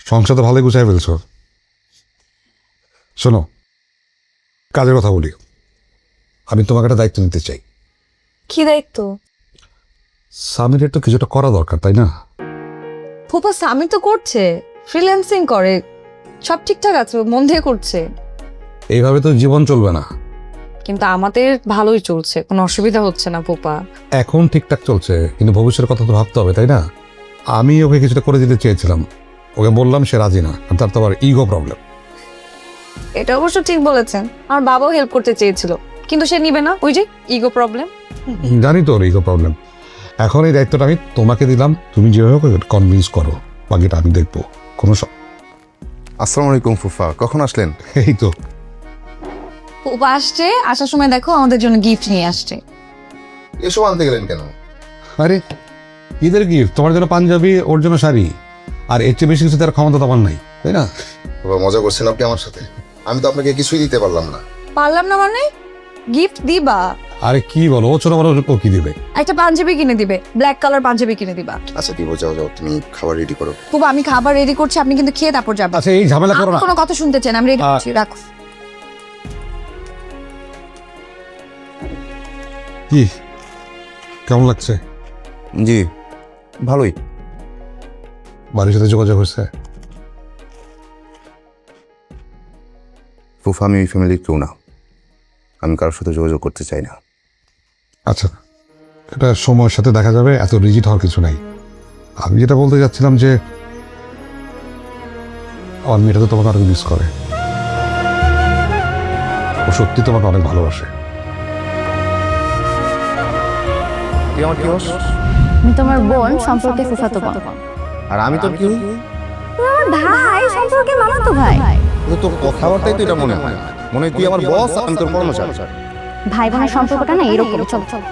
সংসার তো ভালোই গুছাই ফেলছো। শোনো, কাজের কথা বলি। আমি তোমাকে একটা দায়িত্ব নিতে চাই। কি দায়িত্ব? স্বামীর তো কিছুটা করা দরকার, তাই না? ফুপা স্বামী তো করছে, ফ্রিল্যান্সিং করে, সব ঠিকঠাক আছে, ও মন দিয়ে করছে। এইভাবে তো জীবন চলবে না। কিন্তু আমাদের ভালোই চলছে, কোনো অসুবিধা হচ্ছে না ফুপা। এখন ঠিকঠাক চলছে, কিন্তু ভবিষ্যতের কথা তো ভাবতে হবে, তাই না? আমি ওকে কিছুটা করে দিতে চেয়েছিলাম, ওকে বললাম, সে রাজি না। আর তার তো আবার ইগো প্রবলেম। এটা অবশ্য ঠিক বলেছেন, আমার বাবাও হেল্প করতে চেয়েছিল, কিন্তু সে নিবে না, ওই যে ইগো প্রবলেম। জানি তো ওর ইগো প্রবলেম। এখন এই দায়িত্বটা আমি তোমাকে দিলাম, তুমি যেভাবে কনভিন্স করো, বাকিটা আমি দেখবো। কোনো আসসালামু আলাইকুম ফুফা, কখন আসলেন? এই তো ফুপা আসছে, আসার সময় দেখো আমাদের জন্য গিফট নিয়ে আসছে। এসব আনতে গেলেন কেন? আরে ঈদের গিফট, তোমার জন্য পাঞ্জাবি, ওর জন্য শাড়ি। আর এর চেয়ে বেশি কিছু তার ক্ষমতা তো আমার নাই, তাই না? ফুফা মজা করছেন আপনি আমার সাথে? আমি তো আপনাকে কিছুই দিতে পারলাম না। পারলাম না মানে? গিফট দিবা? আরে কি বলো, ও ছোট মানুষ, ও কি দিবে? একটা পাঞ্জাবি কিনে দিবে, ব্ল্যাক কালার পাঞ্জাবি কিনে দিবা। আচ্ছা দিব, যাও যাও, তুমি খাবার রেডি করো। ফুপা আমি খাবার রেডি করছি, আপনি কিন্তু খেয়ে তারপর যাবেন। আচ্ছা এই ঝামেলা করো না। কোনো কথা শুনতে চান? আমি রেডি করছি, রাখো। কি কেমন লাগছে? জি ভালোই। বাড়ির সাথে যোগাযোগ হয়েছে? ফুফা আমি ওই ফ্যামিলির কেউ না, আমি কারোর সাথে যোগাযোগ করতে চাই না। আচ্ছা, এটা সময়ের সাথে দেখা যাবে, এত রিজিড হওয়ার কিছু নাই। আমি যেটা বলতে যাচ্ছিলাম যে আমার মেয়েটা তো তোমাকে অনেক মিস করে। ও সত্যি তোমাকে অনেক ভালোবাসে। তুই আমার কি হস? আমি তোমার বোন সম্পর্কে ফুফাতো বোন। আর আমি তো কি হই? আমার ভাই সম্পর্কে মামাতো ভাই। তোর কথাবার্তাই তো এটা মনে হয় তুই আমার বস, আমি তোর কর্মচারী। ভাই বোনের সম্পর্কটা না এরকম। চল চল।